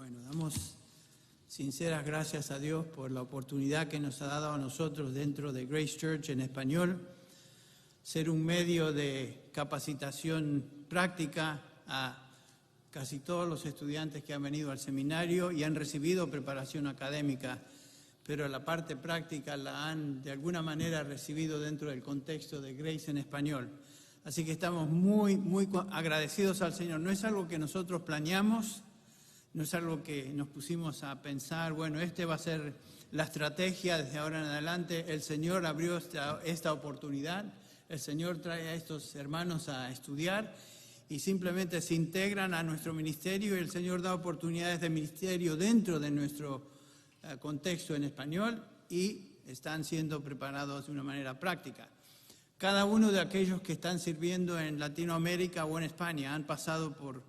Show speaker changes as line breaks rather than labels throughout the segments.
Bueno, damos sinceras gracias a Dios por la oportunidad que nos ha dado a nosotros dentro de Grace Church en español, ser un medio de capacitación práctica a casi todos los estudiantes que han venido al seminario y han recibido preparación académica, pero la parte práctica la han de alguna manera recibido dentro del contexto de Grace en español. Así que estamos muy agradecidos al Señor. No es algo que nosotros planeamos, no es algo que nos pusimos a pensar, bueno, este va a ser la estrategia desde ahora en adelante. El Señor abrió esta oportunidad, el Señor trae a estos hermanos a estudiar y simplemente se integran a nuestro ministerio y el Señor da oportunidades de ministerio dentro de nuestro contexto en español y están siendo preparados de una manera práctica. Cada uno de aquellos que están sirviendo en Latinoamérica o en España han pasado por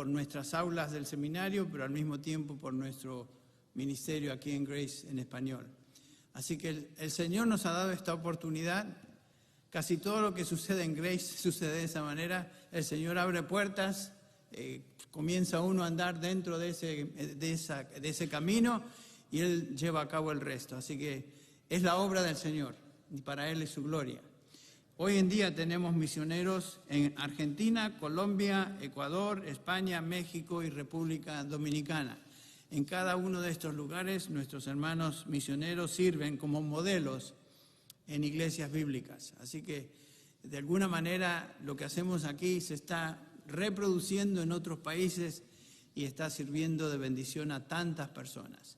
nuestras aulas del seminario, pero al mismo tiempo por nuestro ministerio aquí en Grace en español. Así que el Señor nos ha dado esta oportunidad. Casi todo lo que sucede en Grace sucede de esa manera. El Señor abre puertas, comienza uno a andar dentro de ese camino y Él lleva a cabo el resto. Así que es la obra del Señor y para Él es su gloria. Hoy en día tenemos misioneros en Argentina, Colombia, Ecuador, España, México y República Dominicana. En cada uno de estos lugares nuestros hermanos misioneros sirven como modelos en iglesias bíblicas. Así que de alguna manera lo que hacemos aquí se está reproduciendo en otros países y está sirviendo de bendición a tantas personas.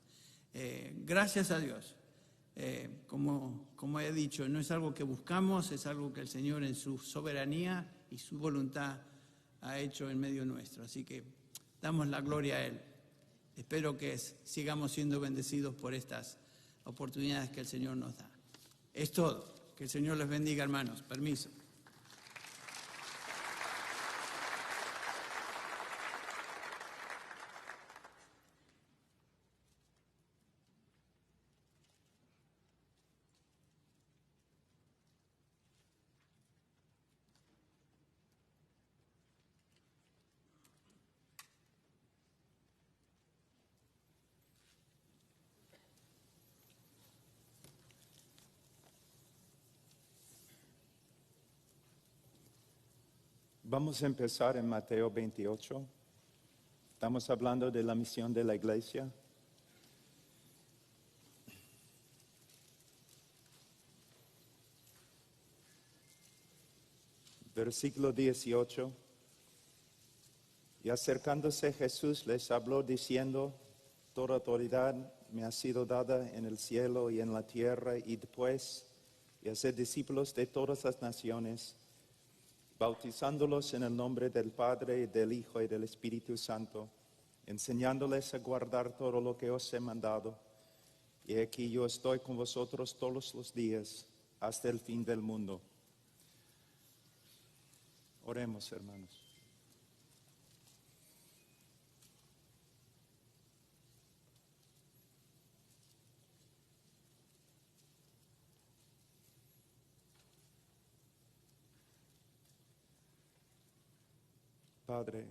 Gracias a Dios. Como he dicho, no es algo que buscamos, es algo que el Señor en su soberanía y su voluntad ha hecho en medio nuestro. Así que damos la gloria a Él. Espero que sigamos siendo bendecidos por estas oportunidades que el Señor nos da. Es todo. Que el Señor les bendiga, hermanos. Permiso.
Vamos a empezar en Mateo 28. Estamos hablando de la misión de la iglesia. Versículo 18. Y acercándose Jesús les habló diciendo: Toda autoridad me ha sido dada en el cielo y en la tierra, y después y hacer discípulos de todas las naciones, bautizándolos en el nombre del Padre, y del Hijo y del Espíritu Santo, enseñándoles a guardar todo lo que os he mandado. Y aquí yo estoy con vosotros todos los días hasta el fin del mundo. Oremos, hermanos. Padre,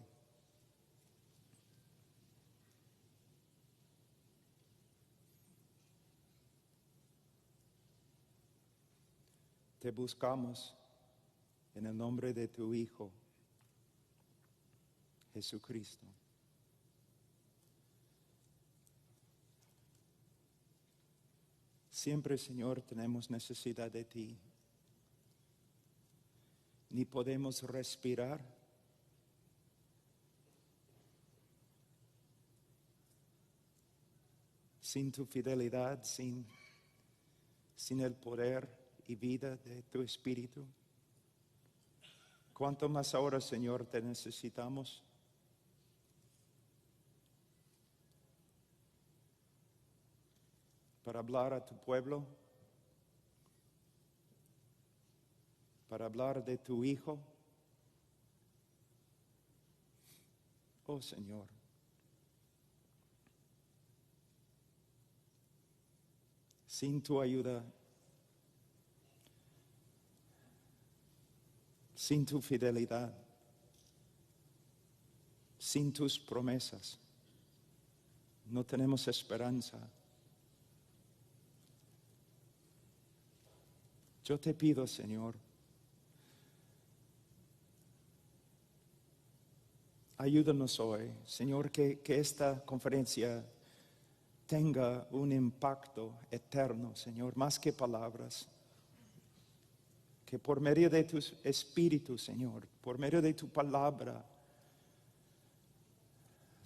te buscamos en el nombre de tu Hijo, Jesucristo. Siempre, Señor, tenemos necesidad de ti. Ni podemos respirar sin tu fidelidad, sin el poder y vida de tu Espíritu. ¿Cuánto más ahora, Señor, te necesitamos? Para hablar a tu pueblo, para hablar de tu Hijo. Oh, Señor. Sin tu ayuda, sin tu fidelidad, sin tus promesas, no tenemos esperanza. Yo te pido, Señor, ayúdanos hoy, Señor, que esta conferencia tenga un impacto eterno, Señor, más que palabras. Que por medio de tu Espíritu, Señor, por medio de tu palabra,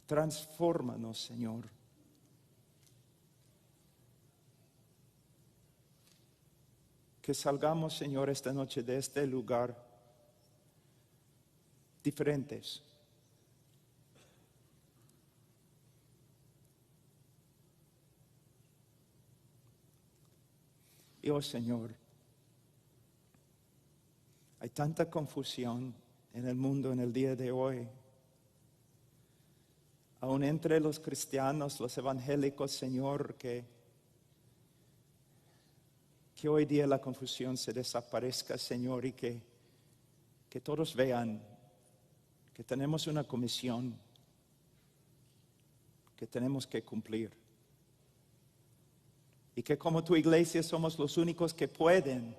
transfórmanos, Señor. Que salgamos, Señor, esta noche de este lugar diferentes. Y oh, Señor, hay tanta confusión en el mundo en el día de hoy. Aún entre los cristianos, los evangélicos, Señor, que hoy día la confusión se desaparezca, Señor, y que todos vean que tenemos una comisión que tenemos que cumplir. Y que como tu iglesia somos los únicos que pueden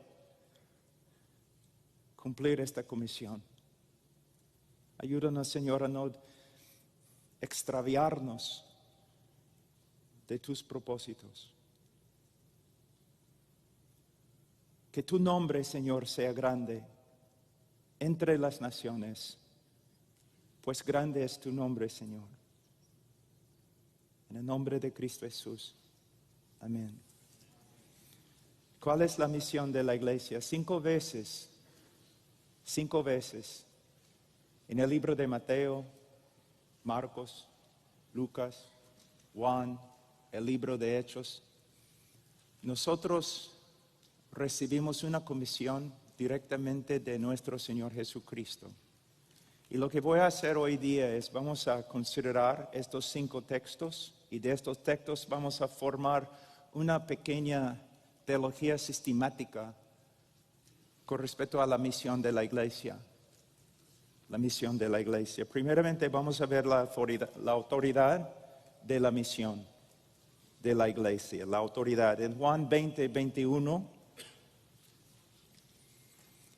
cumplir esta comisión. Ayúdanos, Señor, a no extraviarnos de tus propósitos. Que tu nombre, Señor, sea grande entre las naciones, pues grande es tu nombre, Señor. En el nombre de Cristo Jesús. Amén. ¿Cuál es la misión de la iglesia? 5 veces en el libro de Mateo, Marcos, Lucas, Juan, el libro de Hechos, nosotros recibimos una comisión directamente de nuestro Señor Jesucristo. Y lo que voy a hacer hoy día es, vamos a considerar estos 5 textos y de estos textos vamos a formar una pequeña teología sistemática con respecto a la misión de la iglesia. La misión de la iglesia. Primeramente vamos a ver la autoridad de la misión de la iglesia. La autoridad. En Juan 20:21,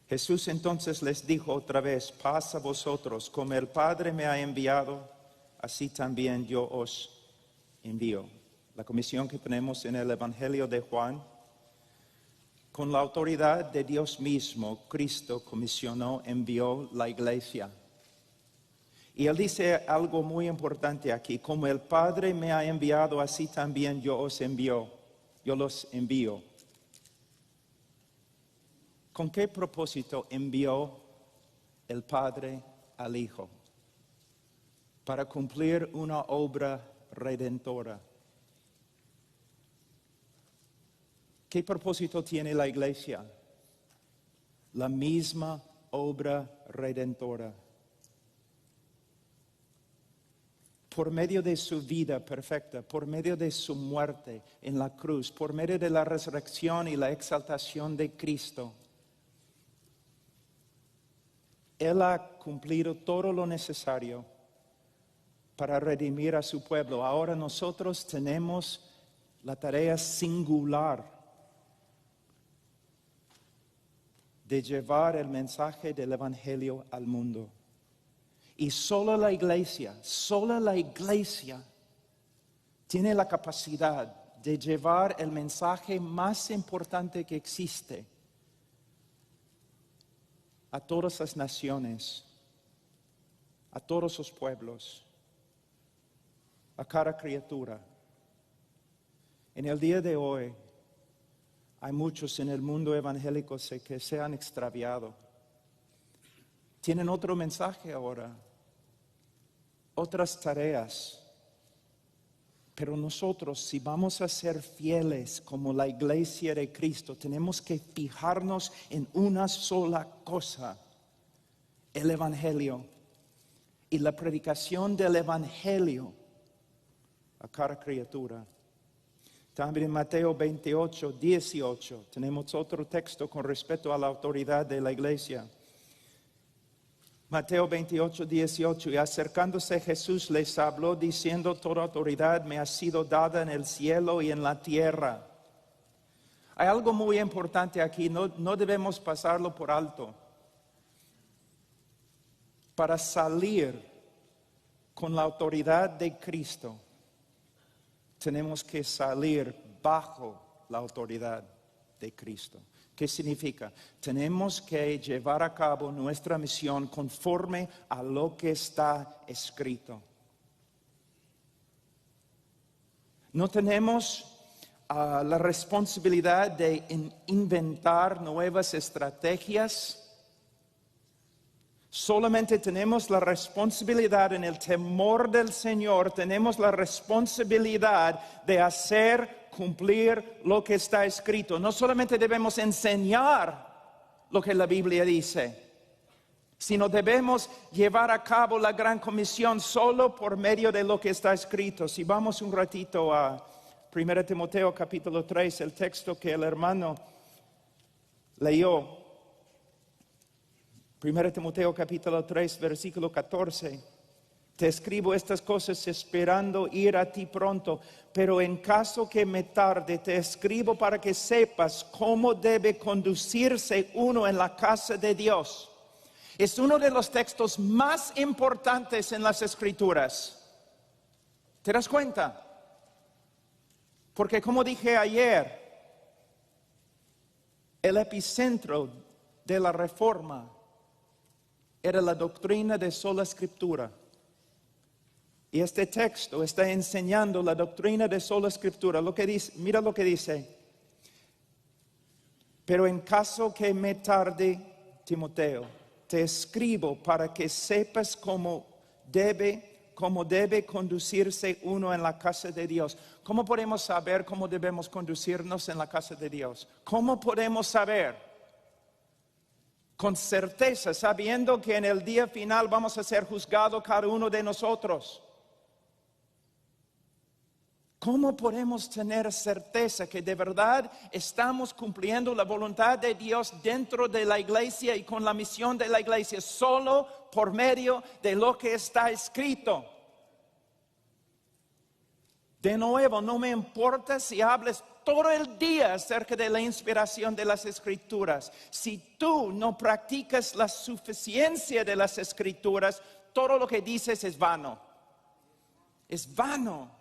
Jesús entonces les dijo otra vez: paz a vosotros, como el Padre me ha enviado, así también yo os envío. La comisión que tenemos en el Evangelio de Juan. Con la autoridad de Dios mismo, Cristo comisionó, envió la iglesia. Y Él dice algo muy importante aquí: como el Padre me ha enviado, así también yo los envío. ¿Con qué propósito envió el Padre al Hijo? Para cumplir una obra redentora. ¿Qué propósito tiene la iglesia? La misma obra redentora. Por medio de su vida perfecta, por medio de su muerte en la cruz, por medio de la resurrección y la exaltación de Cristo, Él ha cumplido todo lo necesario para redimir a su pueblo. Ahora nosotros tenemos la tarea singular de llevar el mensaje del Evangelio al mundo. Y solo la iglesia tiene la capacidad de llevar el mensaje más importante que existe a todas las naciones, a todos los pueblos, a cada criatura. En el día de hoy, hay muchos en el mundo evangélico que se han extraviado. Tienen otro mensaje ahora, otras tareas. Pero nosotros, si vamos a ser fieles como la iglesia de Cristo, tenemos que fijarnos en una sola cosa: el Evangelio. Y la predicación del Evangelio a cada criatura. También en Mateo 28:18 tenemos otro texto con respecto a la autoridad de la iglesia. Mateo 28, 18. Y acercándose Jesús les habló diciendo: toda autoridad me ha sido dada en el cielo y en la tierra. Hay algo muy importante aquí, no debemos pasarlo por alto. Para salir con la autoridad de Cristo, tenemos que salir bajo la autoridad de Cristo. ¿Qué significa? Tenemos que llevar a cabo nuestra misión conforme a lo que está escrito. No tenemos la responsabilidad de inventar nuevas estrategias. Solamente tenemos la responsabilidad en el temor del Señor, tenemos la responsabilidad de hacer cumplir lo que está escrito. No solamente debemos enseñar lo que la Biblia dice, sino debemos llevar a cabo la gran comisión solo por medio de lo que está escrito. Si vamos un ratito a 1 Timoteo capítulo 3, el texto que el hermano leyó. 1 Timoteo capítulo 3, versículo 14. Te escribo estas cosas esperando ir a ti pronto, pero en caso que me tarde, te escribo para que sepas cómo debe conducirse uno en la casa de Dios. Es uno de los textos más importantes en las Escrituras. ¿Te das cuenta? Porque como dije ayer, el epicentro de la Reforma era la doctrina de sola Escritura. Y este texto está enseñando la doctrina de sola Escritura. Lo que dice, mira lo que dice. Pero en caso que me tarde, Timoteo, te escribo para que sepas cómo debe conducirse uno en la casa de Dios. ¿Cómo podemos saber cómo debemos conducirnos en la casa de Dios? ¿Cómo podemos saber? Con certeza, sabiendo que en el día final vamos a ser juzgados cada uno de nosotros. ¿Cómo podemos tener certeza que de verdad estamos cumpliendo la voluntad de Dios dentro de la iglesia y con la misión de la iglesia? Solo por medio de lo que está escrito. De nuevo, no me importa si hables todo el día acerca de la inspiración de las Escrituras. Si tú no practicas la suficiencia de las Escrituras, todo lo que dices es vano. Es vano.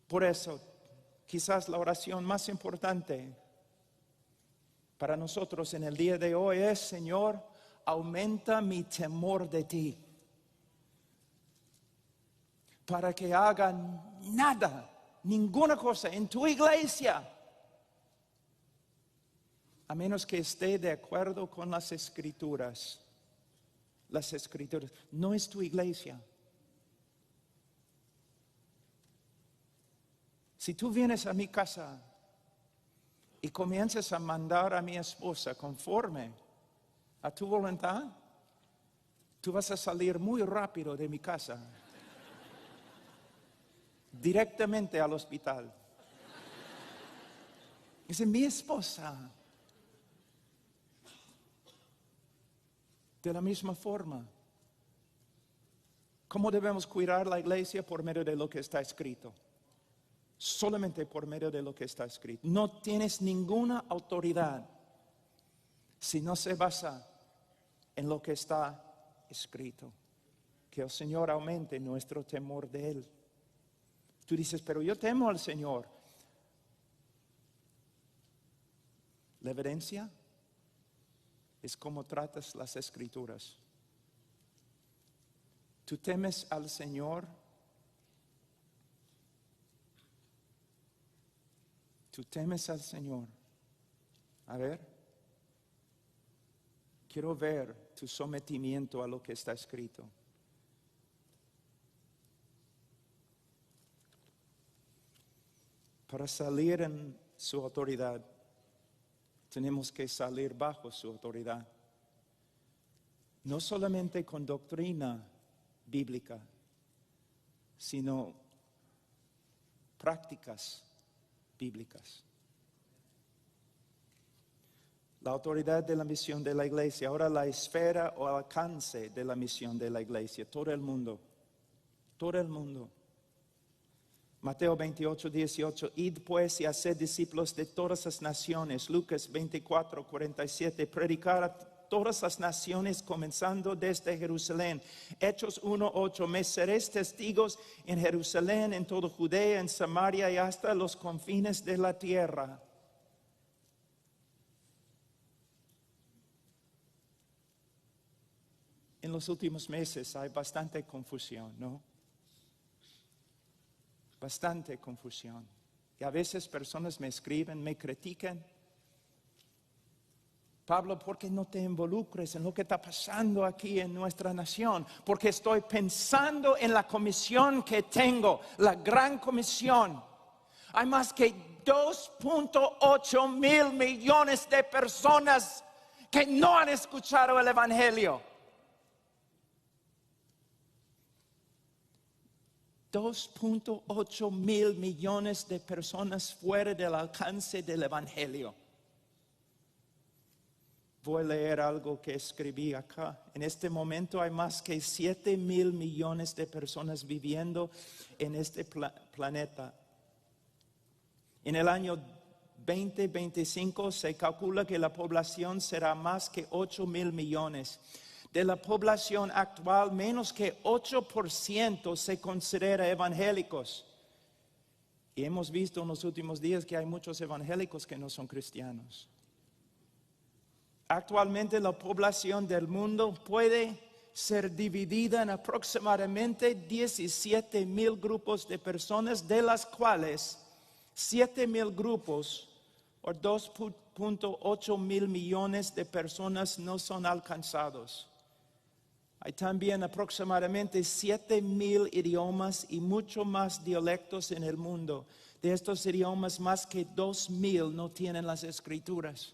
Por eso, quizás la oración más importante para nosotros en el día de hoy es: Señor, aumenta mi temor de ti, para que haga nada, ninguna cosa en tu iglesia, a menos que esté de acuerdo con las Escrituras. Las Escrituras. No es tu iglesia. Si tú vienes a mi casa y comienzas a mandar a mi esposa conforme a tu voluntad, tú vas a salir muy rápido de mi casa, directamente al hospital. Dice: mi esposa. De la misma forma, ¿cómo debemos cuidar la iglesia? Por medio de lo que está escrito. Solamente por medio de lo que está escrito. No tienes ninguna autoridad si no se basa en lo que está escrito. Que el Señor aumente nuestro temor de Él. Tú dices: pero yo temo al Señor. La evidencia es cómo tratas las Escrituras. ¿Tú temes al Señor? ¿Tú temes al Señor? A ver, quiero ver tu sometimiento a lo que está escrito. Para salir en su autoridad, tenemos que salir bajo su autoridad. No solamente con doctrina bíblica, sino prácticas bíblicas. La autoridad de la misión de la iglesia, ahora la esfera o alcance de la misión de la iglesia, todo el mundo, todo el mundo. Mateo 28, 18, id pues y haced discípulos de todas las naciones. Lucas 24, 47, predicar a todas las naciones comenzando desde Jerusalén. Hechos 1, 8, me seréis testigos en Jerusalén, en toda Judea, en Samaria y hasta los confines de la tierra. En los últimos meses hay bastante confusión, ¿no? Bastante confusión. Y a veces personas me escriben, me critican. Pablo, ¿por qué no te involucres en lo que está pasando aquí en nuestra nación? Porque estoy pensando en la comisión que tengo, la gran comisión. Hay más que 2.8 mil millones de personas que no han escuchado el Evangelio. 2.8 mil millones de personas fuera del alcance del Evangelio. Voy a leer algo que escribí acá. En este momento hay más que 7 mil millones de personas viviendo en este planeta. En el año 2025 se calcula que la población será más que 8 mil millones. De la población actual, menos que 8% se considera evangélicos. Y hemos visto en los últimos días que hay muchos evangélicos que no son cristianos. Actualmente la población del mundo puede ser dividida en aproximadamente 17 mil grupos de personas, de las cuales 7 mil grupos o 2.8 mil millones de personas no son alcanzados. Hay también aproximadamente 7 mil idiomas y mucho más dialectos en el mundo. De estos idiomas, más que 2,000 no tienen las escrituras.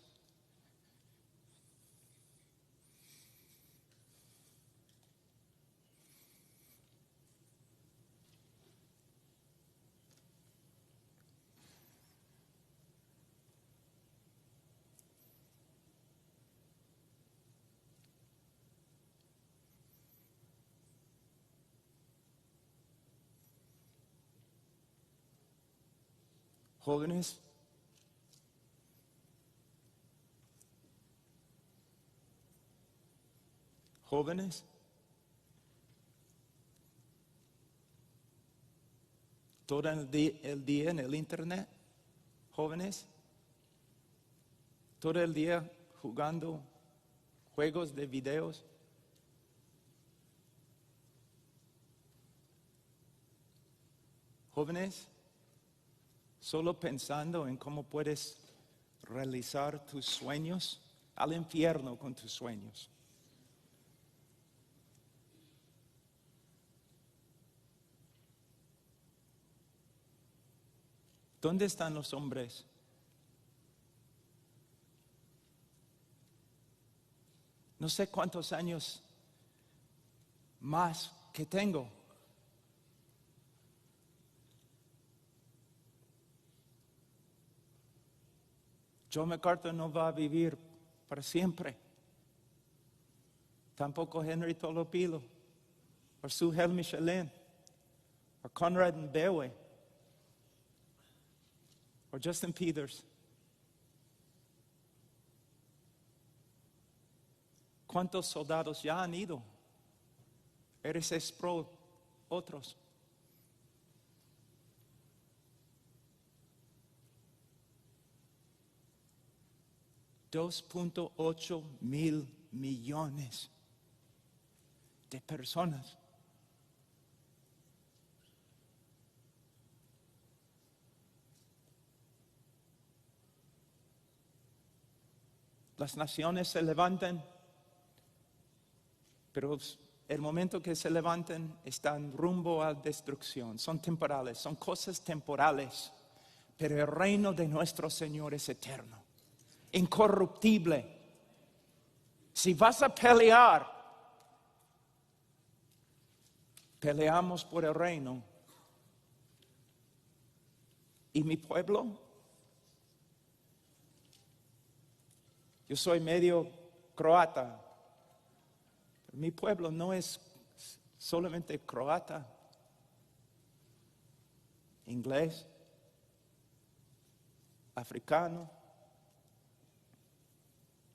Jóvenes, todo el día en el internet, jóvenes, todo el día jugando juegos de videos. Jóvenes, solo pensando en cómo puedes realizar tus sueños, al infierno con tus sueños. ¿Dónde están los hombres? No sé cuántos años más que tengo. John MacArthur no va a vivir para siempre. Tampoco Henry Tolopilo, o Suhel Michelin, o Conrad Mbewe, o Justin Peters. ¿Cuántos soldados ya han ido? Eres pro otros. $2.8 mil millones de personas. Las naciones se levantan, pero el momento que se levantan están rumbo a destrucción. Son temporales, son cosas temporales, pero el reino de nuestro Señor es eterno, incorruptible. Si vas a pelear, peleamos por el reino. ¿Y mi pueblo? Yo soy medio croata. Mi pueblo no es solamente croata, inglés, africano,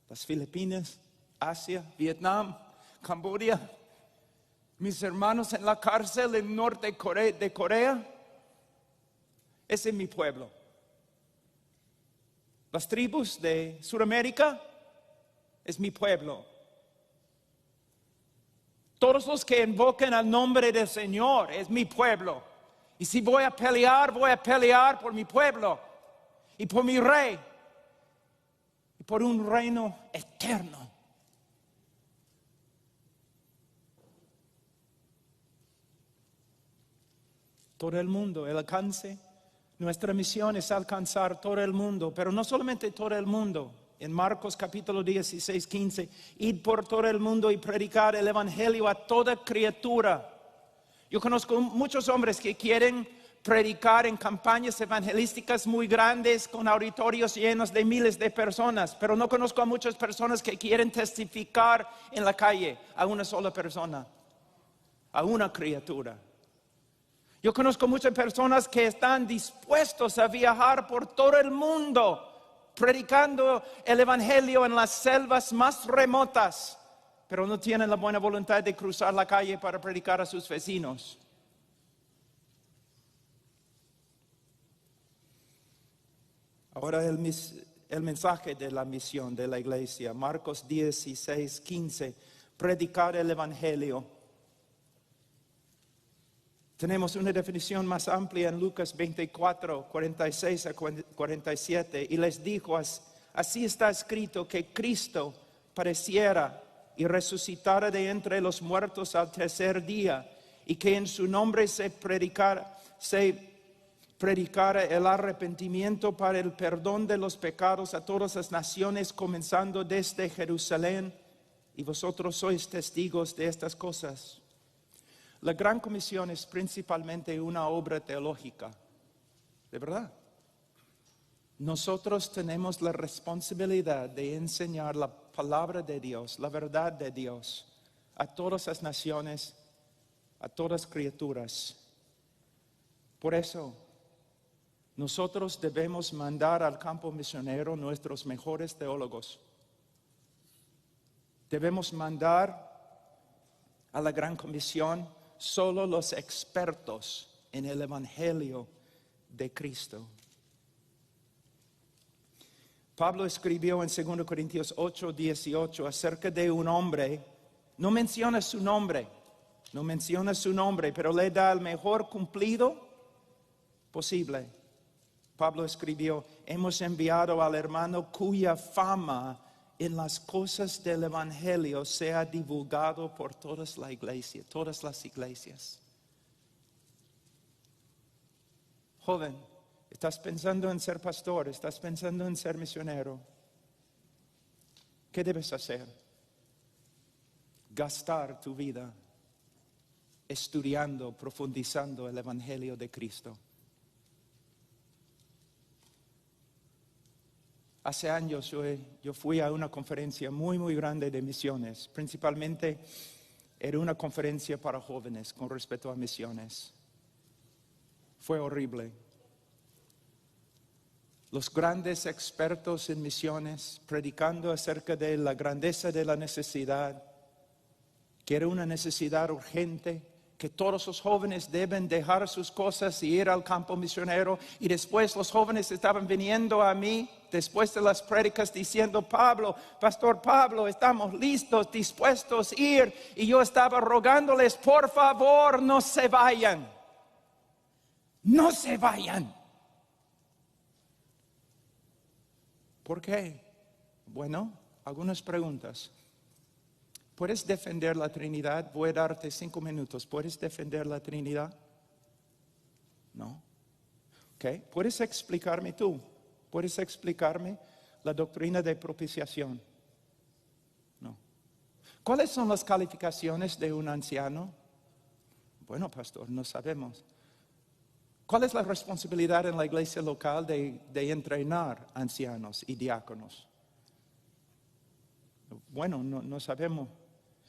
las Filipinas, Asia, Vietnam, Camboya, mis hermanos en la cárcel en norte de Corea. Ese es mi pueblo. Las tribus de Sudamérica es mi pueblo. Todos los que invocan al nombre del Señor es mi pueblo. Y si voy a pelear por mi pueblo y por mi rey y por un reino eterno. Todo el mundo, el alcance. Nuestra misión es alcanzar todo el mundo, pero no solamente todo el mundo. En Marcos capítulo 16, 15, id por todo el mundo y predicar el evangelio a toda criatura. Yo conozco muchos hombres que quieren predicar en campañas evangelísticas muy grandes con auditorios llenos de miles de personas, pero no conozco a muchas personas que quieren testificar en la calle a una sola persona, a una criatura. Yo conozco muchas personas que están dispuestos a viajar por todo el mundo, predicando el evangelio en las selvas más remotas, pero no tienen la buena voluntad de cruzar la calle para predicar a sus vecinos. Ahora el mensaje de la misión de la iglesia, Marcos 16, 15, predicar el evangelio. Tenemos una definición más amplia en Lucas 24, 46 a 47. Y les dijo, así está escrito que Cristo padeciera y resucitara de entre los muertos al tercer día. Y que en su nombre se predicara el arrepentimiento para el perdón de los pecados a todas las naciones, comenzando desde Jerusalén. Y vosotros sois testigos de estas cosas. La Gran Comisión es principalmente una obra teológica, de verdad. Nosotros tenemos la responsabilidad de enseñar la palabra de Dios, la verdad de Dios, a todas las naciones, a todas las criaturas. Por eso, nosotros debemos mandar al campo misionero nuestros mejores teólogos. Debemos mandar a la Gran Comisión solo los expertos en el Evangelio de Cristo. Pablo escribió en 2 Corintios 8, 18 acerca de un hombre. No menciona su nombre, pero le da el mejor cumplido posible. Pablo escribió, hemos enviado al hermano cuya fama en las cosas del evangelio sea divulgado por todas las iglesias. Joven, estás pensando en ser pastor, estás pensando en ser misionero. ¿Qué debes hacer? Gastar tu vida estudiando, profundizando el evangelio de Cristo. Hace años yo fui a una conferencia muy, muy grande de misiones. Principalmente era una conferencia para jóvenes con respecto a misiones. Fue horrible. Los grandes expertos en misiones predicando acerca de la grandeza de la necesidad, que era una necesidad urgente, que todos los jóvenes deben dejar sus cosas y ir al campo misionero. Y después los jóvenes estaban viniendo a mí, después de las prédicas, diciendo, Pastor Pablo, estamos listos, dispuestos a ir. Y yo estaba rogándoles, por favor, no se vayan. No se vayan. ¿Por qué? Bueno, algunas preguntas. ¿Puedes defender la Trinidad? Voy a darte 5 minutos. ¿Puedes defender la Trinidad? No. ¿Ok? ¿Puedes explicarme tú? ¿Puedes explicarme la doctrina de propiciación? No. ¿Cuáles son las calificaciones de un anciano? Bueno, pastor, no sabemos. ¿Cuál es la responsabilidad en la iglesia local de entrenar ancianos y diáconos? Bueno, no sabemos.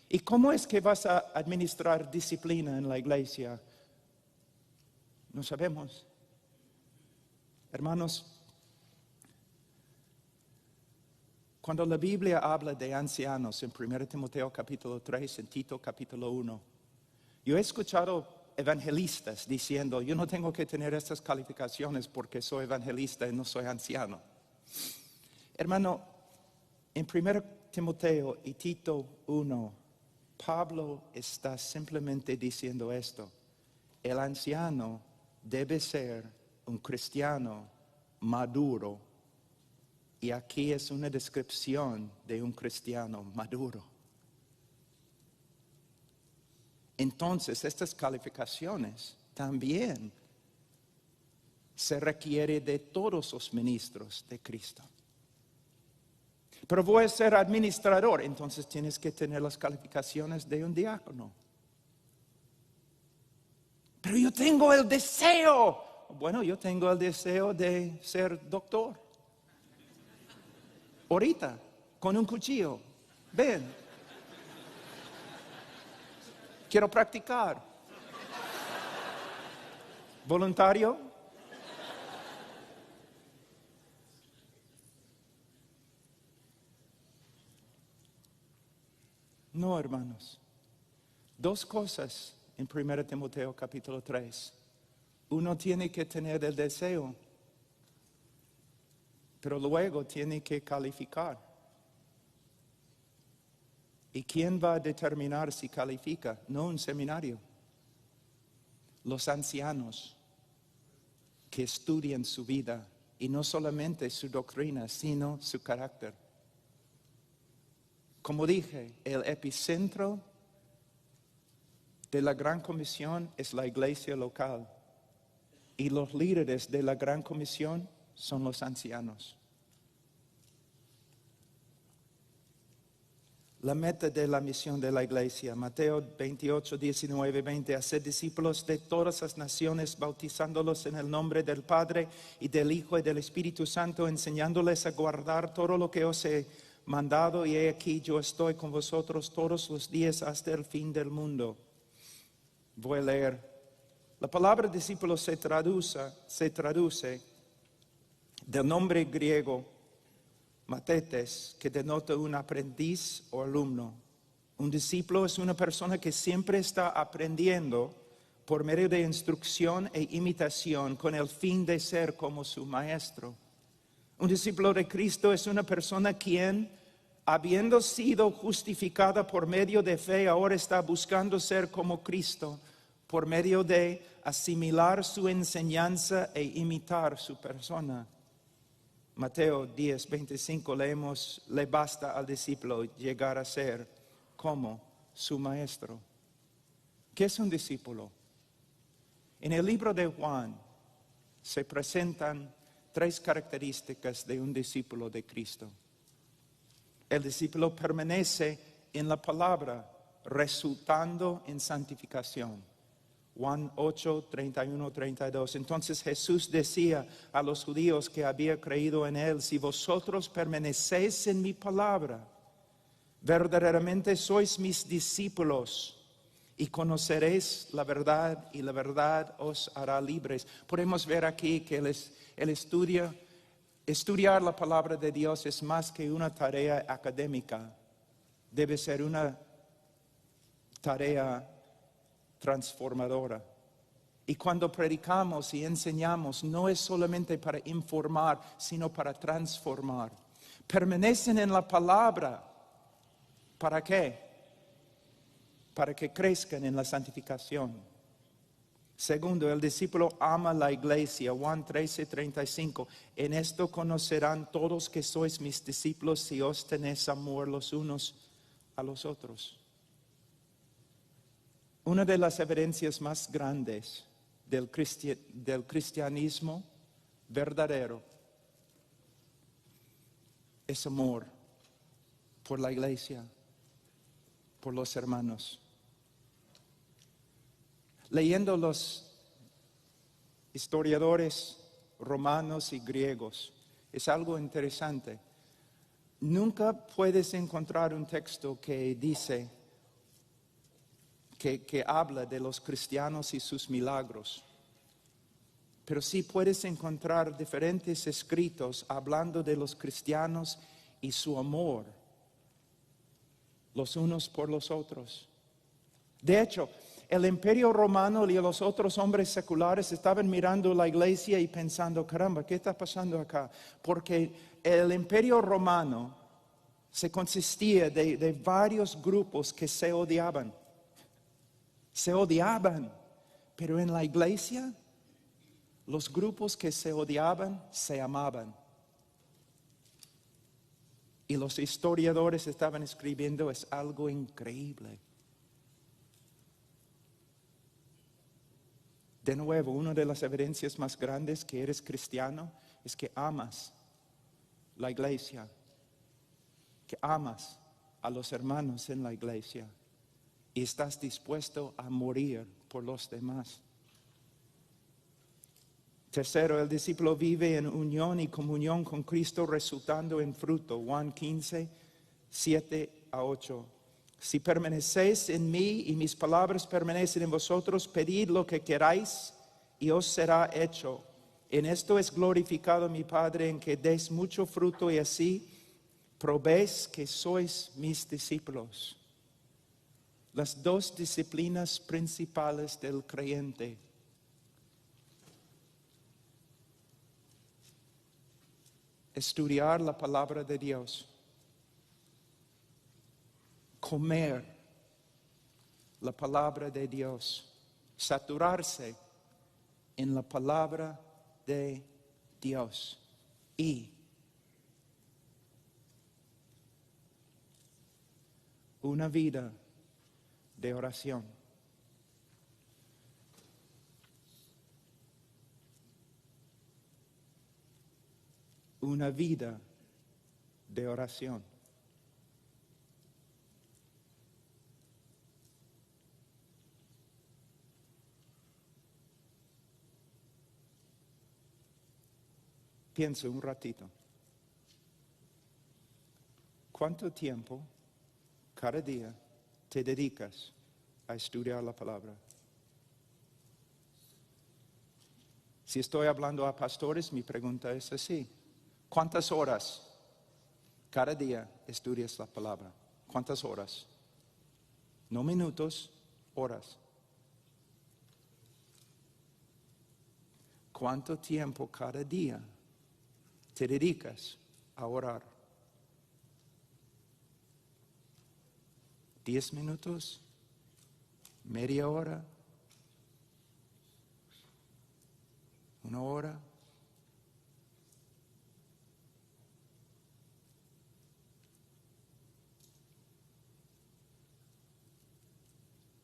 ¿Y cómo es que vas a administrar disciplina en la iglesia? No sabemos. Hermanos, cuando la Biblia habla de ancianos en 1 Timoteo capítulo 3, en Tito capítulo 1, yo he escuchado evangelistas diciendo, yo no tengo que tener estas calificaciones porque soy evangelista y no soy anciano. Hermano, en 1 Timoteo y Tito 1, Pablo está simplemente diciendo esto. El anciano debe ser un cristiano maduro. Y aquí es una descripción de un cristiano maduro. Entonces, estas calificaciones también se requiere de todos los ministros de Cristo. Pero voy a ser administrador, entonces tienes que tener las calificaciones de un diácono. Pero yo tengo el deseo. Bueno, yo tengo el deseo de ser doctor. Ahorita, con un cuchillo. Ven. Quiero practicar. ¿Voluntario? No, hermanos. Dos cosas en 1 Timoteo capítulo 3. Uno tiene que tener el deseo, pero luego tiene que calificar. ¿Y quién va a determinar si califica? No un seminario. Los ancianos que estudian su vida y no solamente su doctrina, sino su carácter. Como dije, el epicentro de la Gran Comisión es la iglesia local. Y los líderes de la Gran Comisión son los ancianos. La meta de la misión de la iglesia, Mateo 28, 19, 20, hacer discípulos de todas las naciones, bautizándolos en el nombre del Padre y del Hijo y del Espíritu Santo, enseñándoles a guardar todo lo que os he mandado, y he aquí yo estoy con vosotros todos los días hasta el fin del mundo. Voy a leer. La palabra discípulo se traduce del nombre griego matetes, que denota un aprendiz o alumno. Un discípulo es una persona que siempre está aprendiendo por medio de instrucción e imitación con el fin de ser como su maestro. Un discípulo de Cristo es una persona quien, habiendo sido justificada por medio de fe, ahora está buscando ser como Cristo por medio de asimilar su enseñanza e imitar su persona. Mateo 10, 25 leemos, le basta al discípulo llegar a ser como su maestro. ¿Qué es un discípulo? En el libro de Juan se presentan 3 características de un discípulo de Cristo. El discípulo permanece en la palabra, resultando en santificación. Juan 8, 31, 32. Entonces Jesús decía a los judíos que había creído en él, si vosotros permanecéis en mi palabra, verdaderamente sois mis discípulos y conoceréis la verdad y la verdad os hará libres. Podemos ver aquí que estudiar la palabra de Dios es más que una tarea académica, debe ser una tarea transformadora. Y cuando predicamos y enseñamos, no es solamente para informar, sino para transformar. Permanecen en la palabra. ¿Para qué? Para que crezcan en la santificación. Segundo, el discípulo ama la iglesia. Juan 13, 35. En esto conocerán todos que sois mis discípulos si os tenéis amor los unos a los otros. Una de las evidencias más grandes del cristianismo verdadero es amor por la iglesia, por los hermanos. Leyendo los historiadores romanos y griegos, es algo interesante. Nunca puedes encontrar un texto que dice, que habla de los cristianos y sus milagros. Pero sí puedes encontrar diferentes escritos hablando de los cristianos y su amor los unos por los otros. De hecho, el Imperio Romano y los otros hombres seculares estaban mirando la iglesia y pensando, caramba, ¿qué está pasando acá? Porque el Imperio Romano se consistía de varios grupos que se odiaban. Se odiaban, pero en la iglesia los grupos que se odiaban se amaban. Y los historiadores estaban escribiendo, es algo increíble. De nuevo, una de las evidencias más grandes que eres cristiano es que amas la iglesia, que amas a los hermanos en la iglesia y estás dispuesto a morir por los demás. Tercero, el discípulo vive en unión y comunión con Cristo, resultando en fruto. Juan 15, 7-8. Si permanecéis en mí y mis palabras permanecen en vosotros, pedid lo que queráis y os será hecho. En esto es glorificado mi Padre, en que deis mucho fruto y así probéis que sois mis discípulos. Las dos disciplinas principales del creyente. Estudiar la palabra de Dios. Comer la palabra de Dios. Saturarse en la palabra de Dios. Y una vida de oración. Una vida de oración. Piensa un ratito. ¿Cuánto tiempo cada día te dedicas a estudiar la palabra? Si estoy hablando a pastores, mi pregunta es así. ¿Cuántas horas cada día estudias la palabra? ¿Cuántas horas? No minutos, horas. ¿Cuánto tiempo cada día te dedicas a orar? 10 minutos, media hora, una hora.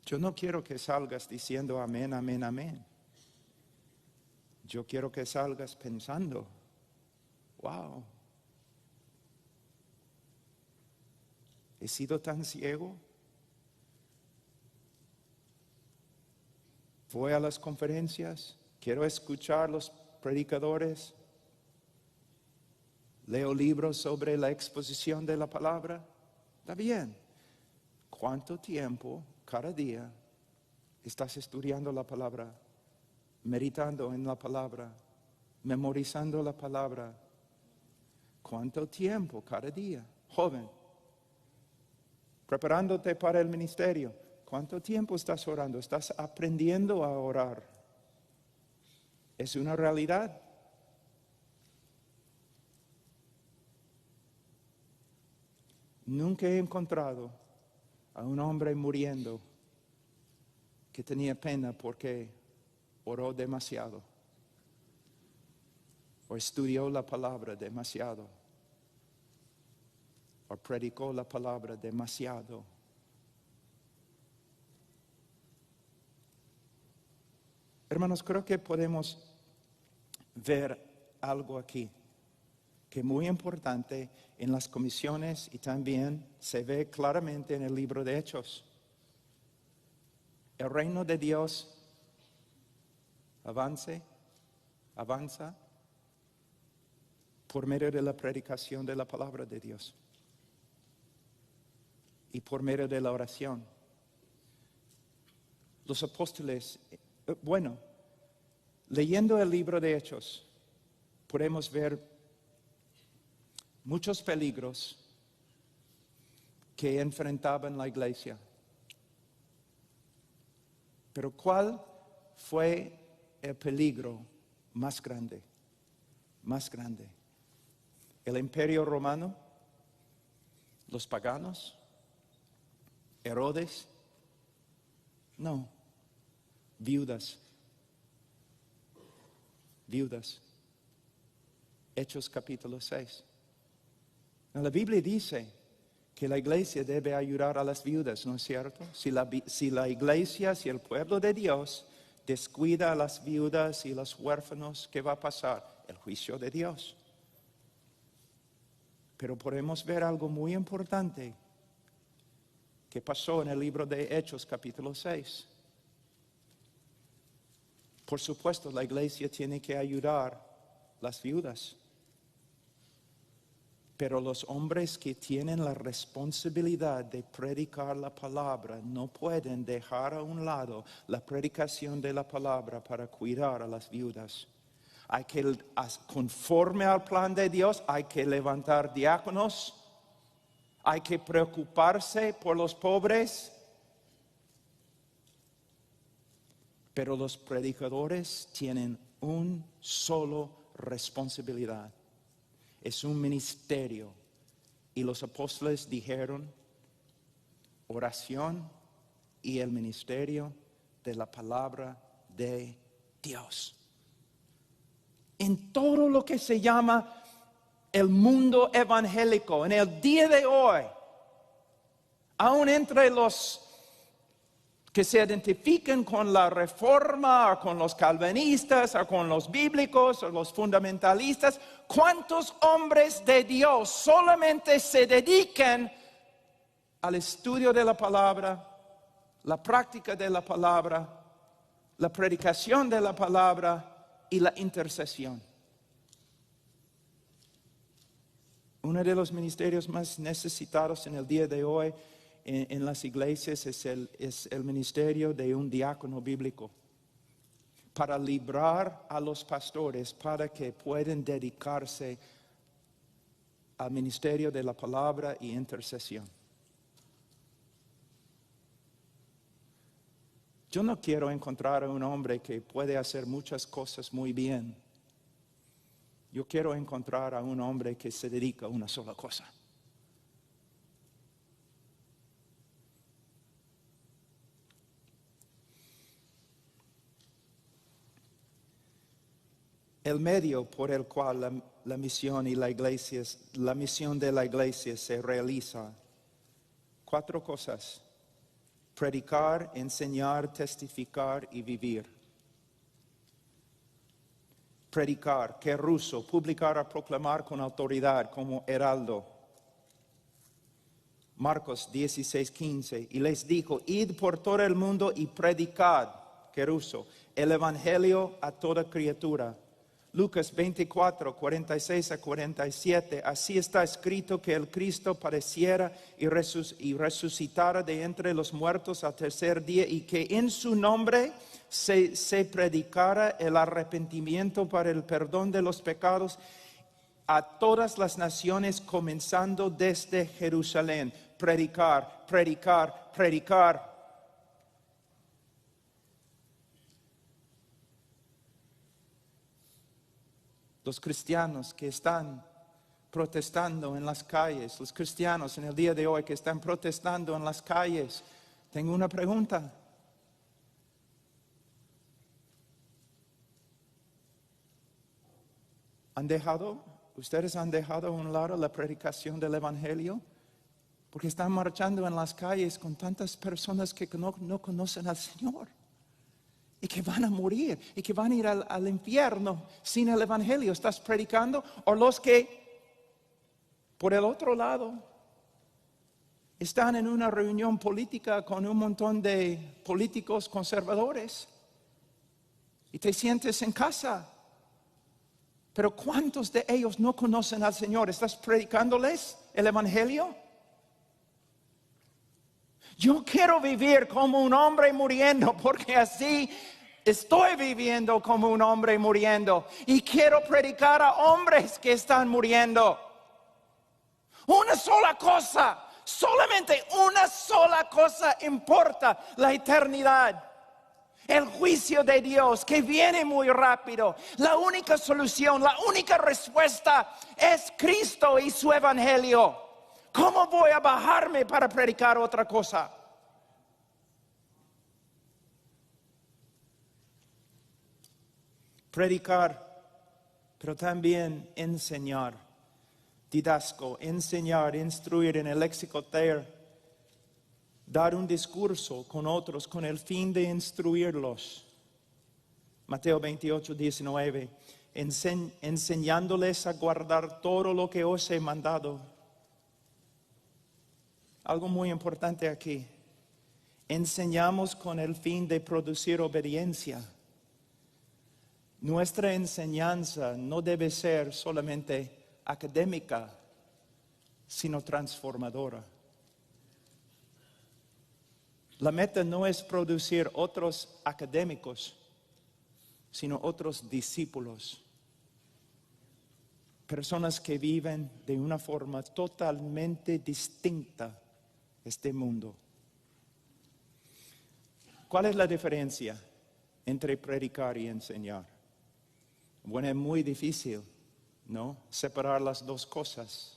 Yo no quiero que salgas diciendo amén, amén, amén. Yo quiero que salgas pensando, wow, he sido tan ciego. Voy a las conferencias, quiero escuchar los predicadores, leo libros sobre la exposición de la palabra. Está bien. ¿Cuánto tiempo cada día estás estudiando la palabra, meditando en la palabra, memorizando la palabra? ¿Cuánto tiempo cada día? Joven, preparándote para el ministerio. ¿Cuánto tiempo estás orando? ¿Estás aprendiendo a orar? ¿Es una realidad? Nunca he encontrado a un hombre muriendo que tenía pena porque oró demasiado o estudió la palabra demasiado o predicó la palabra demasiado. Hermanos, creo que podemos ver algo aquí que es muy importante en las comisiones y también se ve claramente en el libro de Hechos. El reino de Dios avanza por medio de la predicación de la palabra de Dios. y por medio de la oración. Los apóstoles, leyendo el libro de Hechos, podemos ver muchos peligros que enfrentaban la iglesia. Pero ¿cuál fue el peligro más grande? Más grande. ¿El imperio romano? ¿Los paganos? ¿Herodes? No. Viudas. Viudas. Hechos capítulo 6. La Biblia dice que la iglesia debe ayudar a las viudas, ¿no es cierto? Si la iglesia, si el pueblo de Dios descuida a las viudas y los huérfanos, ¿qué va a pasar? El juicio de Dios. Pero podemos ver algo muy importante que pasó en el libro de Hechos capítulo 6. Por supuesto, la iglesia tiene que ayudar a las viudas. Pero los hombres que tienen la responsabilidad de predicar la palabra no pueden dejar a un lado la predicación de la palabra para cuidar a las viudas. Hay que, conforme al plan de Dios, hay que levantar diáconos, hay que preocuparse por los pobres. Pero los predicadores tienen una sola responsabilidad. Es un ministerio. Y los apóstoles dijeron, oración y el ministerio de la palabra de Dios. En todo lo que se llama el mundo evangélico, en el día de hoy, aún entre los que se identifican con la reforma, o con los calvinistas, o con los bíblicos, o los fundamentalistas, ¿cuántos hombres de Dios solamente se dedican al estudio de la palabra, la práctica de la palabra, la predicación de la palabra y la intercesión? Uno de los ministerios más necesitados en el día de hoy en las iglesias es el ministerio de un diácono bíblico, para librar a los pastores para que puedan dedicarse al ministerio de la palabra y intercesión. Yo no quiero encontrar a un hombre que puede hacer muchas cosas muy bien. Yo quiero encontrar a un hombre que se dedica a una sola cosa. El medio por el cual la misión y la misión de la iglesia se realiza. 4 cosas: predicar, enseñar, testificar y vivir. Predicar, que ruso, publicar o proclamar con autoridad como heraldo. Marcos 16:15, y les dijo, id por todo el mundo y predicad, que ruso, el evangelio a toda criatura. Lucas 24, 46 a 47, así está escrito que el Cristo padeciera y resucitara de entre los muertos al tercer día, y que en su nombre se predicara el arrepentimiento para el perdón de los pecados a todas las naciones, comenzando desde Jerusalén. Predicar, predicar, predicar. Los cristianos que están protestando en las calles, los cristianos en el día de hoy que están protestando en las calles, tengo una pregunta. ¿Ustedes han dejado a un lado la predicación del evangelio? Porque están marchando en las calles con tantas personas que no conocen al Señor. Y que van a morir, y que van a ir al infierno sin el evangelio. ¿Estás predicando? O los que, por el otro lado, están en una reunión política con un montón de políticos conservadores y te sientes en casa. Pero ¿cuántos de ellos no conocen al Señor? ¿Estás predicándoles el evangelio? Yo quiero vivir como un hombre muriendo porque así estoy viviendo como un hombre muriendo. Y quiero predicar a hombres que están muriendo. Una sola cosa, solamente una sola cosa importa: la eternidad. El juicio de Dios que viene muy rápido. La única solución, la única respuesta es Cristo y su evangelio. ¿Cómo voy a bajarme para predicar otra cosa? Predicar, pero también enseñar. Didasco, enseñar, instruir en el léxico teer. Dar un discurso con otros con el fin de instruirlos. Mateo 28, 19. Enseñándoles a guardar todo lo que os he mandado. Algo muy importante aquí. Enseñamos con el fin de producir obediencia. Nuestra enseñanza no debe ser solamente académica, sino transformadora. La meta no es producir otros académicos, sino otros discípulos. Personas que viven de una forma totalmente distinta de este mundo. ¿Cuál es la diferencia entre predicar y enseñar? Bueno, es muy difícil, ¿no? Separar las dos cosas.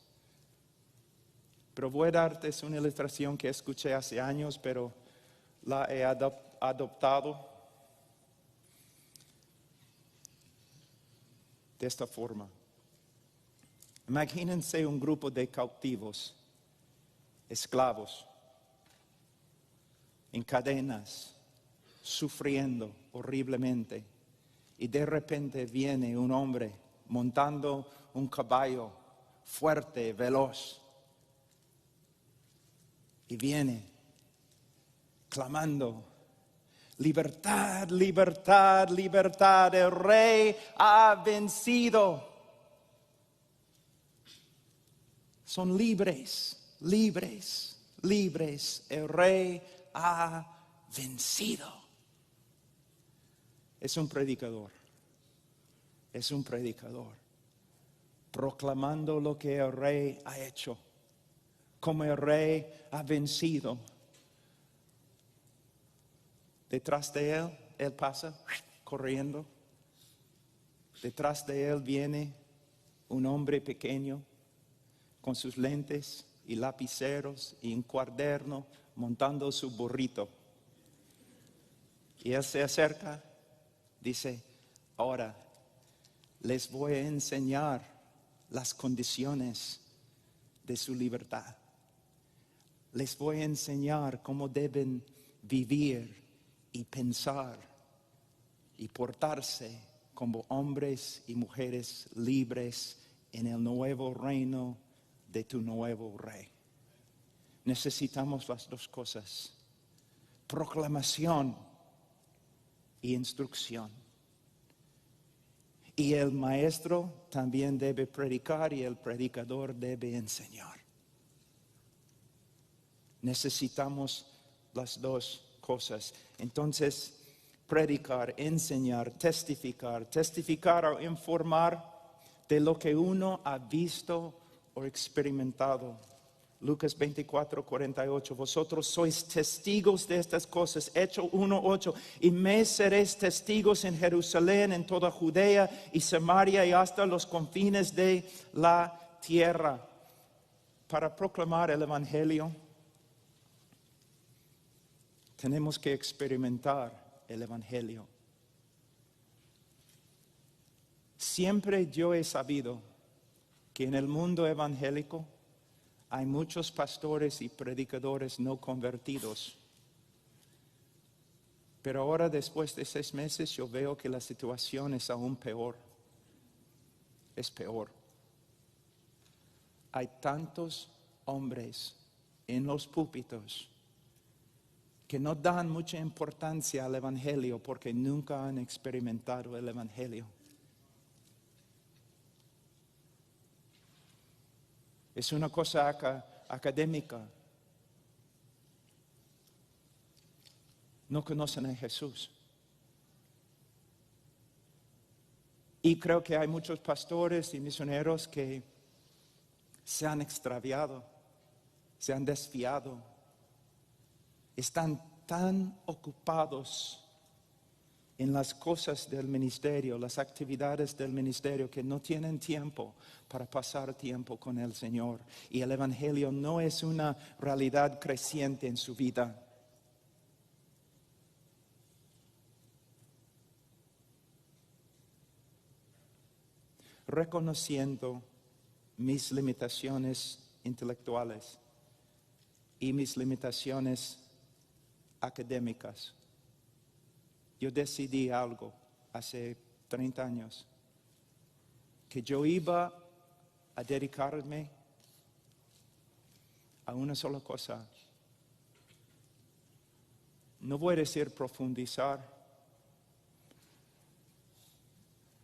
Pero voy a darte una ilustración que escuché hace años, pero la he adoptado de esta forma. Imagínense un grupo de cautivos, esclavos, en cadenas, sufriendo horriblemente. Y de repente viene un hombre montando un caballo fuerte, veloz. Y viene clamando: libertad, libertad, libertad, el rey ha vencido. Son libres, libres, libres, el rey ha vencido. Es un predicador, proclamando lo que el rey ha hecho, como el rey ha vencido. Detrás de él pasa corriendo. Detrás de él viene un hombre pequeño con sus lentes y lapiceros y un cuaderno montando su burrito. Y él se acerca, dice: ahora les voy a enseñar las condiciones de su libertad. Les voy a enseñar cómo deben vivir y pensar y portarse como hombres y mujeres libres en el nuevo reino de tu nuevo rey. Necesitamos las dos cosas: proclamación y instrucción. Y el maestro también debe predicar y el predicador debe enseñar. Necesitamos las dos cosas. Entonces, predicar, enseñar, testificar o informar de lo que uno ha visto o experimentado. Lucas 24, 48. Vosotros sois testigos de estas cosas. Hechos 1:8. Y me seréis testigos en Jerusalén, en toda Judea y Samaria y hasta los confines de la tierra. Para proclamar el evangelio, tenemos que experimentar el evangelio. Siempre yo he sabido que en el mundo evangélico hay muchos pastores y predicadores no convertidos. Pero ahora, después de 6 meses, yo veo que la situación es aún peor. Es peor. Hay tantos hombres en los púlpitos que no dan mucha importancia al evangelio porque nunca han experimentado el evangelio. Es una cosa académica. no conocen a Jesús. Y creo que hay muchos pastores y misioneros que se han extraviado, se han desviado. Están tan ocupados en las cosas del ministerio, las actividades del ministerio, que no tienen tiempo para pasar tiempo con el Señor. Y el Evangelio no es una realidad creciente en su vida. Reconociendo mis limitaciones intelectuales y mis limitaciones académicas, yo decidí algo hace 30 años, que yo iba a dedicarme a una sola cosa. No voy a decir profundizar,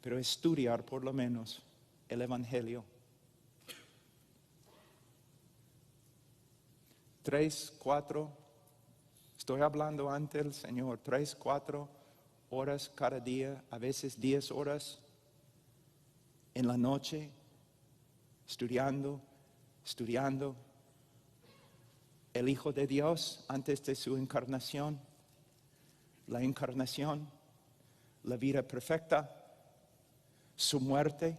pero estudiar por lo menos el Evangelio. 3, 4, estoy hablando ante el Señor, 3, 4 horas cada día, a veces 10 horas en la noche, estudiando. El Hijo de Dios antes de su encarnación, la encarnación, la vida perfecta, su muerte,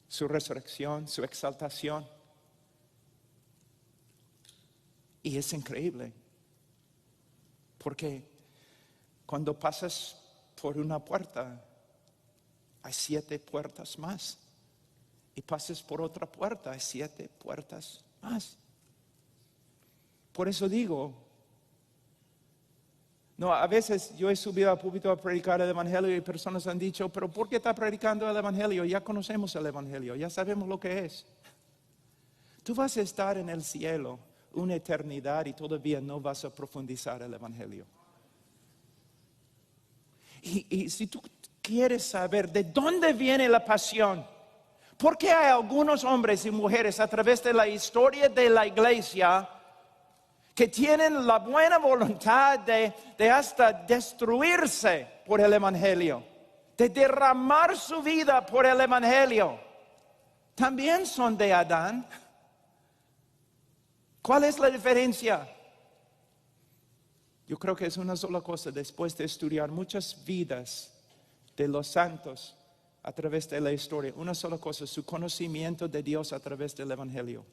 su resurrección, su exaltación. Y es increíble, porque cuando pasas por una puerta, hay 7 puertas más. Y pasas por otra puerta, hay 7 puertas más. Por eso digo, no, a veces yo he subido al púlpito a predicar el Evangelio y personas han dicho, pero ¿por qué está predicando el Evangelio? Ya conocemos el Evangelio, ya sabemos lo que es. Tú vas a estar en el cielo una eternidad y todavía no vas a profundizar el Evangelio. Y si tú quieres saber de dónde viene la pasión, ¿por qué hay algunos hombres y mujeres a través de la historia de la iglesia que tienen la buena voluntad de hasta destruirse por el Evangelio, de derramar su vida por el Evangelio? También son de Adán. ¿Cuál es la diferencia? Yo creo que es una sola cosa. Después de estudiar muchas vidas de los santos a través de la historia, una sola cosa: su conocimiento de Dios a través del Evangelio.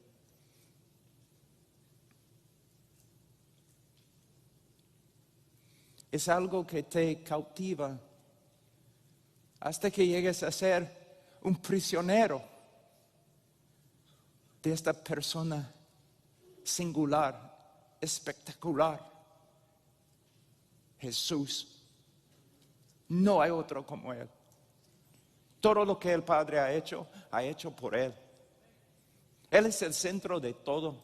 Es algo que te cautiva hasta que llegues a ser un prisionero de esta persona singular, espectacular, Jesús. No hay otro como Él. Todo lo que el Padre ha hecho por Él. Él es el centro de todo.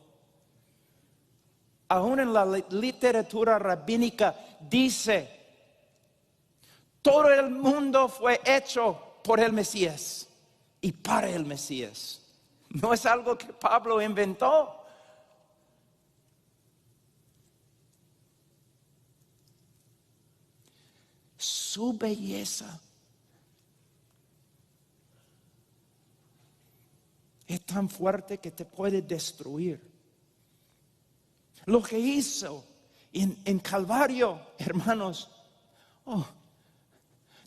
Aún en la literatura rabínica dice, todo el mundo fue hecho por el Mesías y para el Mesías. No es algo que Pablo inventó. Su belleza es tan fuerte que te puede destruir. Lo que hizo en Calvario, hermanos,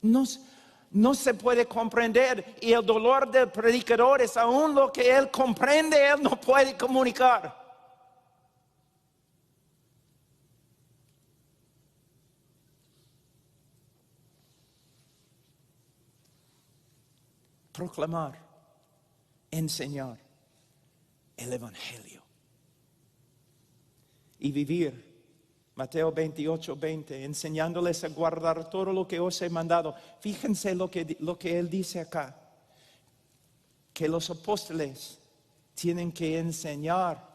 no se puede comprender. Y el dolor del predicador es aún lo que él comprende, él no puede comunicar. Proclamar, enseñar el Evangelio y vivir. Mateo 28:20, enseñándoles a guardar todo lo que os he mandado. Fíjense lo que él dice acá, que los apóstoles tienen que enseñar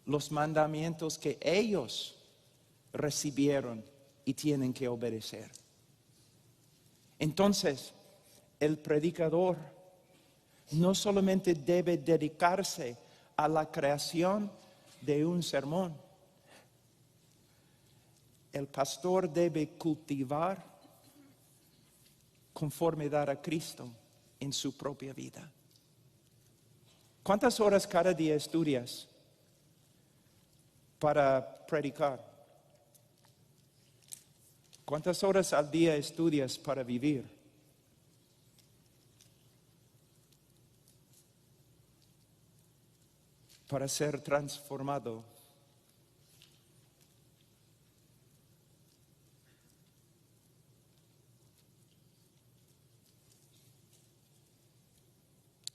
los mandamientos que ellos recibieron y tienen que obedecer. Entonces, el predicador no solamente debe dedicarse a la creación de un sermón, el pastor debe cultivar conformidad a Cristo en su propia vida. ¿Cuántas horas cada día estudias para predicar? ¿Cuántas horas al día estudias para vivir? Para ser transformado.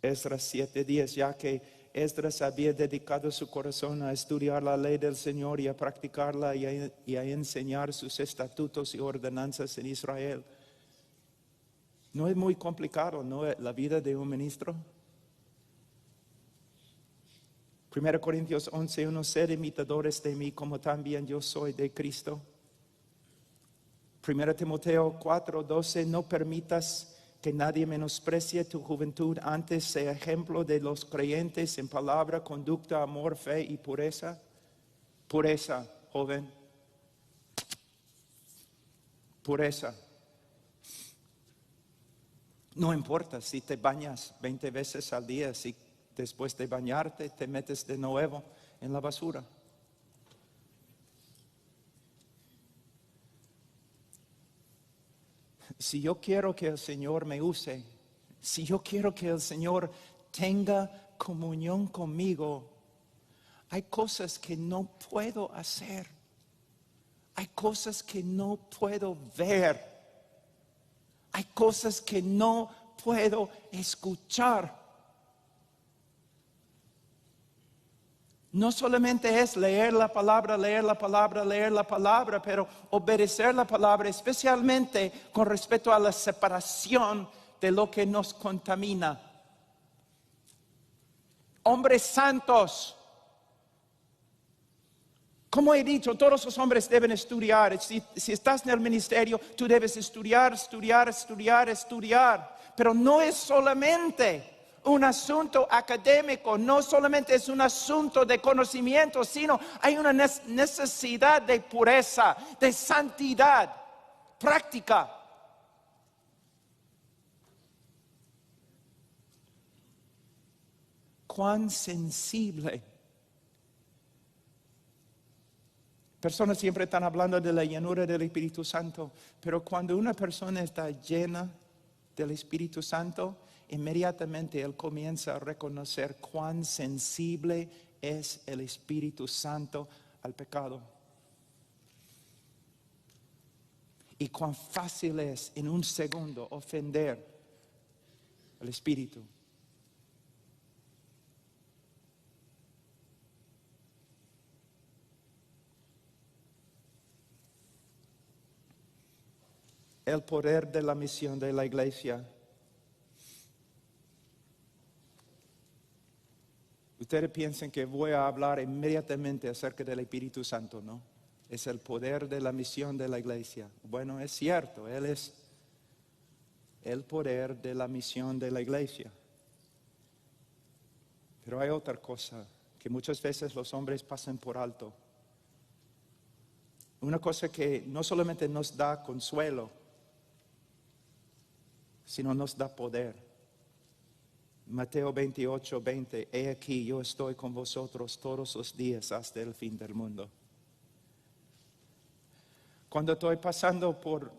Esdras 7:10, ya que Esdras había dedicado su corazón a estudiar la ley del Señor y a practicarla y a enseñar sus estatutos y ordenanzas en Israel. ¿No es muy complicado, no, la vida de un ministro? 1 Corintios 11:1, sed imitadores de mí como también yo soy de Cristo. 1 Timoteo 4:12, no permitas que nadie menosprecie tu juventud, antes sea ejemplo de los creyentes en palabra, conducta, amor, fe y pureza. Pureza, joven. Pureza. No importa si te bañas 20 veces al día, si después de bañarte te metes de nuevo en la basura. Si yo quiero que el Señor me use, si yo quiero que el Señor tenga comunión conmigo, hay cosas que no puedo hacer. Hay cosas que no puedo ver. Hay cosas que no puedo escuchar. No solamente es leer la palabra, pero obedecer la palabra, especialmente con respecto a la separación de lo que nos contamina. Hombres santos, como he dicho, todos los hombres deben estudiar. Si estás en el ministerio, tú debes estudiar. Pero no es solamente un asunto académico, no solamente es un asunto de conocimiento, sino hay una necesidad de pureza, de santidad, práctica. Cuán sensible. Personas siempre están hablando de la llenura del Espíritu Santo, pero cuando una persona está llena del Espíritu Santo, inmediatamente él comienza a reconocer cuán sensible es el Espíritu Santo al pecado. Y cuán fácil es en un segundo ofender al Espíritu. El poder de la misión de la iglesia. Ustedes piensan que voy a hablar inmediatamente acerca del Espíritu Santo, ¿no? Es el poder de la misión de la iglesia. Bueno, es cierto, Él es el poder de la misión de la iglesia. Pero hay otra cosa que muchas veces los hombres pasan por alto. Una cosa que no solamente nos da consuelo, sino nos da poder. Mateo 28:20, he aquí yo estoy con vosotros todos los días hasta el fin del mundo. Cuando estoy pasando por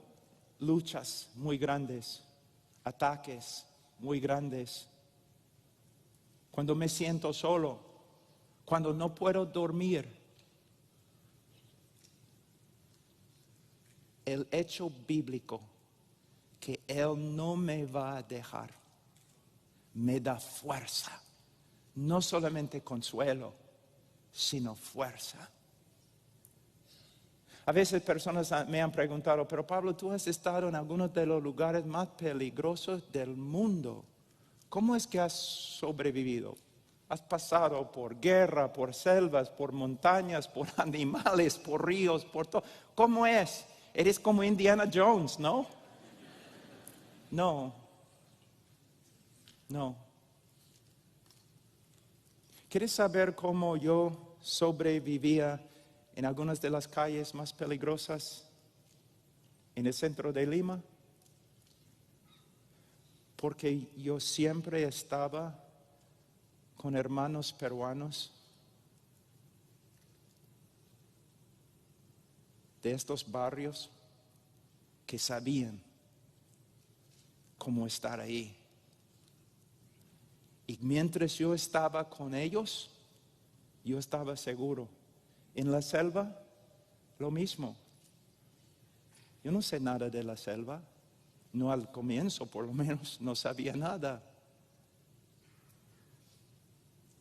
luchas muy grandes, ataques muy grandes, cuando me siento solo, cuando no puedo dormir, el hecho bíblico que Él no me va a dejar, me da fuerza, no solamente consuelo, sino fuerza. A veces personas me han preguntado, pero Pablo, tú has estado en algunos de los lugares más peligrosos del mundo. ¿Cómo es que has sobrevivido? Has pasado por guerra, por selvas, por montañas, por animales, por ríos, por todo. ¿Cómo es? Eres como Indiana Jones, ¿no? No. ¿Quieres saber cómo yo sobrevivía en algunas de las calles más peligrosas en el centro de Lima, porque yo siempre estaba con hermanos peruanos de estos barrios que sabían cómo estar ahí. Y mientras yo estaba con ellos, yo estaba seguro. En la selva, lo mismo. Yo no sé nada de la selva, no al comienzo por lo menos, no sabía nada.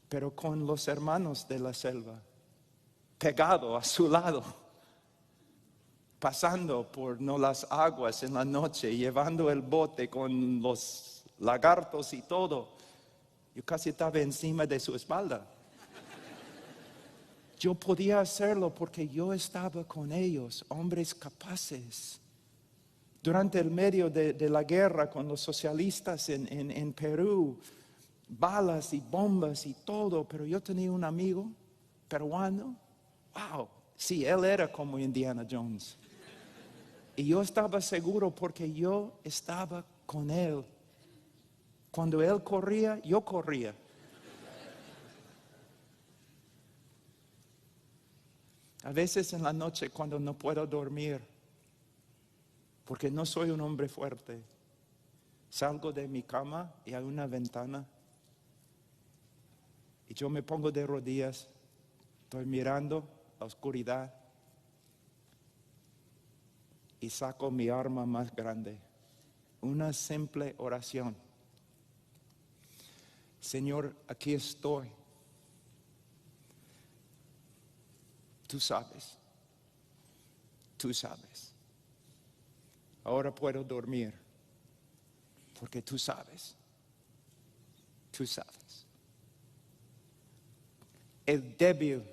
Pero con los hermanos de la selva, pegado a su lado, pasando por las aguas en la noche, llevando el bote con los lagartos y todo, yo casi estaba encima de su espalda. Yo podía hacerlo porque yo estaba con ellos, hombres capaces. Durante el medio de la guerra con los socialistas en Perú, balas y bombas y todo, pero yo tenía un amigo peruano. Wow, sí, él era como Indiana Jones. Y yo estaba seguro porque yo estaba con él. Cuando él corría, yo corría. A veces en la noche cuando no puedo dormir, porque no soy un hombre fuerte, salgo de mi cama y hay una ventana y yo me pongo de rodillas, estoy mirando la oscuridad y saco mi arma más grande, una simple oración. Señor, aquí estoy. Tú sabes. Tú sabes. Ahora puedo dormir. Porque tú sabes. Tú sabes. El débil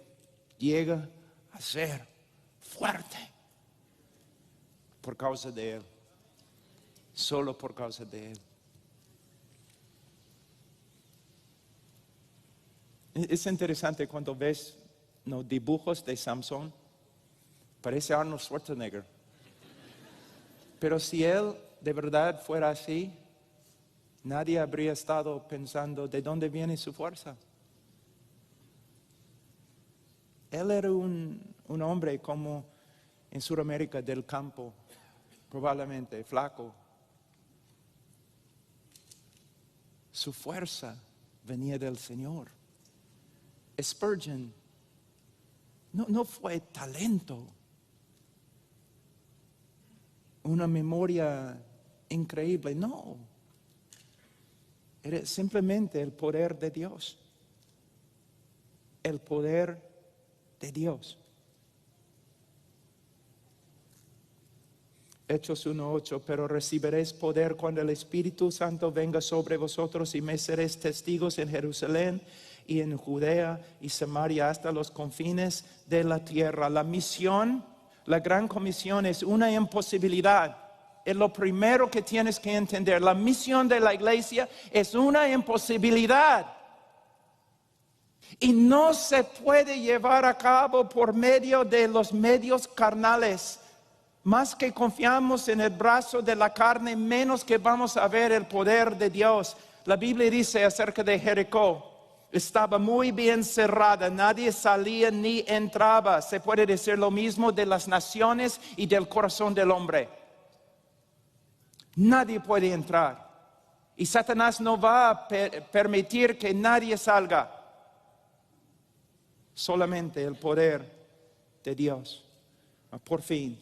llega a ser fuerte. Por causa de Él. Solo por causa de Él. Es interesante cuando ves los dibujos de Samson, parece Arnold Schwarzenegger. Pero si él de verdad fuera así, nadie habría estado pensando de dónde viene su fuerza. Él era un hombre como en Sudamérica del campo, probablemente flaco. Su fuerza venía del Señor. Spurgeon no fue talento, una memoria increíble, no. Era simplemente el poder de Dios. El poder de Dios. Hechos 1:8, pero recibiréis poder cuando el Espíritu Santo venga sobre vosotros y me seréis testigos en Jerusalén y en Judea y Samaria hasta los confines de la tierra. La misión, la gran comisión es una imposibilidad. Es lo primero que tienes que entender. La misión de la iglesia es una imposibilidad. Y no se puede llevar a cabo por medio de los medios carnales. Más que confiamos en el brazo de la carne, menos que vamos a ver el poder de Dios. La Biblia dice acerca de Jericó, estaba muy bien cerrada, nadie salía ni entraba. Se puede decir lo mismo de las naciones y del corazón del hombre. Nadie puede entrar. Y Satanás no va a permitir que nadie salga. Solamente el poder de Dios. Por fin.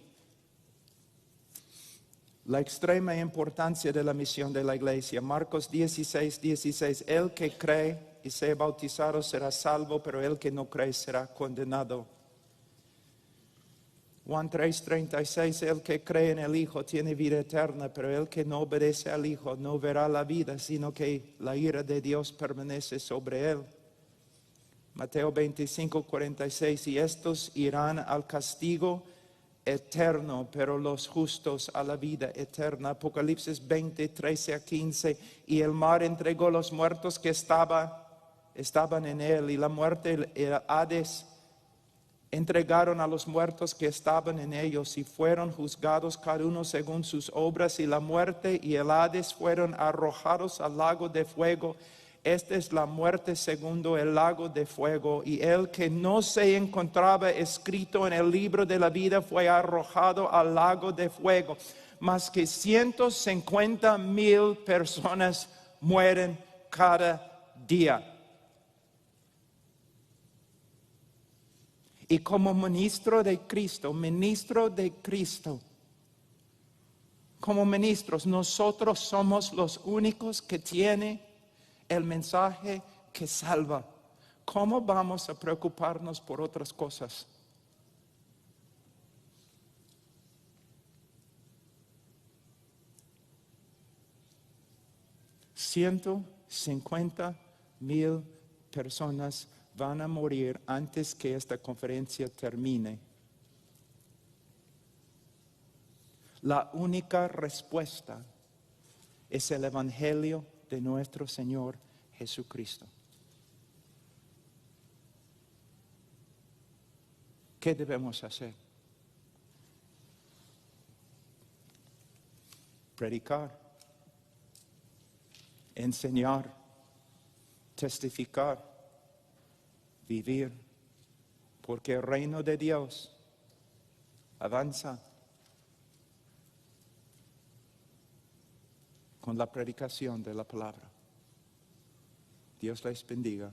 La extrema importancia de la misión de la iglesia. Marcos 16:16. El que cree y sea bautizado será salvo, pero el que no cree será condenado. Juan 3:36. El que cree en el Hijo tiene vida eterna, pero el que no obedece al Hijo no verá la vida, sino que la ira de Dios permanece sobre él. Mateo 25:46. Y estos irán al castigo eterno, pero los justos a la vida eterna. Apocalipsis 20:13-15. Y el mar entregó los muertos que estaban en él, y la muerte, el Hades, Entregaron a los muertos que estaban en ellos y fueron juzgados cada uno según sus obras, y la muerte y el Hades fueron arrojados al lago de fuego. Esta es la muerte segundo el lago de fuego. Y el que no se encontraba escrito en el libro de la vida fue arrojado al lago de fuego. Más que 150,000 personas mueren cada día. Y como ministro de Cristo, como ministros, nosotros somos los únicos que tienen el mensaje que salva. ¿Cómo vamos a preocuparnos por otras cosas? $150,000 personas van a morir antes que esta conferencia termine. La única respuesta es el Evangelio de nuestro Señor Jesucristo. ¿Qué debemos hacer? Predicar, enseñar, testificar, vivir, porque el reino de Dios avanza con la predicación de la palabra. Dios les bendiga.